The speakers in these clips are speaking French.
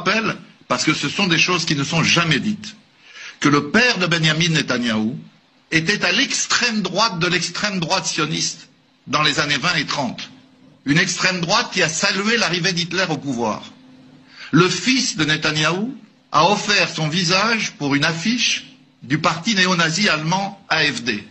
rappelle, parce que ce sont des choses qui ne sont jamais dites, que le père de Benjamin Netanyahou était à l'extrême droite de l'extrême droite sioniste dans les années 20 et 30. Une extrême droite qui a salué l'arrivée d'Hitler au pouvoir. Le fils de Netanyahou a offert son visage pour une affiche du parti néo-nazi allemand AfD.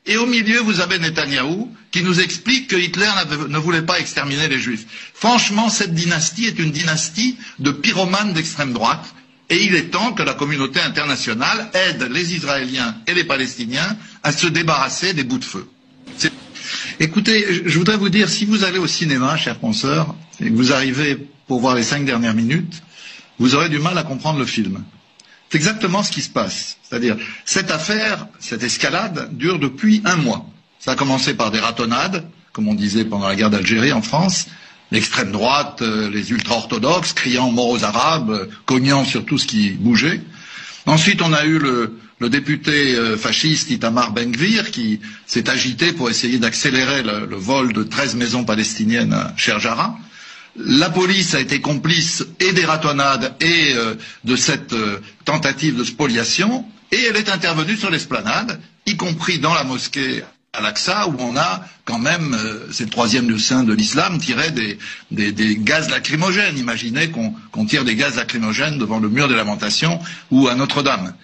Et au milieu, vous avez Netanyahou qui nous explique que Hitler ne voulait pas exterminer les Juifs. Franchement, cette dynastie est une dynastie de pyromanes d'extrême droite. Et il est temps que la communauté internationale aide les Israéliens et les Palestiniens à se débarrasser des bouts de feu. Écoutez, je voudrais vous dire, si vous allez au cinéma, chers consoeurs, et que vous arrivez pour voir les 5 dernières minutes, vous aurez du mal à comprendre le film. C'est exactement ce qui se passe. C'est-à-dire, cette affaire, cette escalade dure depuis 1 mois. Ça a commencé par des ratonnades, comme on disait pendant la guerre d'Algérie en France, l'extrême droite, les ultra-orthodoxes, criant mort aux Arabes, cognant sur tout ce qui bougeait. Ensuite, on a eu le député fasciste Itamar Ben-Gvir qui s'est agité pour essayer d'accélérer le vol de 13 maisons palestiniennes à Sherjara. La police a été complice et des ratonnades et de cette tentative de spoliation, et elle est intervenue sur l'esplanade, y compris dans la mosquée Al-Aqsa, où on a quand même, c'est le 3e lieu saint de l'islam, tiré des gaz lacrymogènes. Imaginez qu'on tire des gaz lacrymogènes devant le mur des Lamentations ou à Notre-Dame.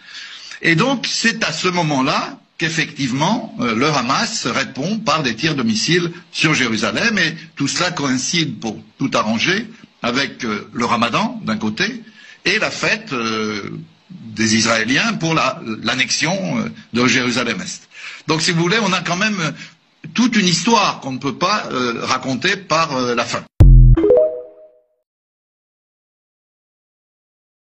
Et donc, c'est à ce moment-là qu'effectivement, le Hamas répond par des tirs de missiles sur Jérusalem, et tout cela coïncide, pour tout arranger, avec le Ramadan, d'un côté, et la fête des Israéliens pour l'annexion de Jérusalem-Est. Donc, si vous voulez, on a quand même toute une histoire qu'on ne peut pas raconter par la fin.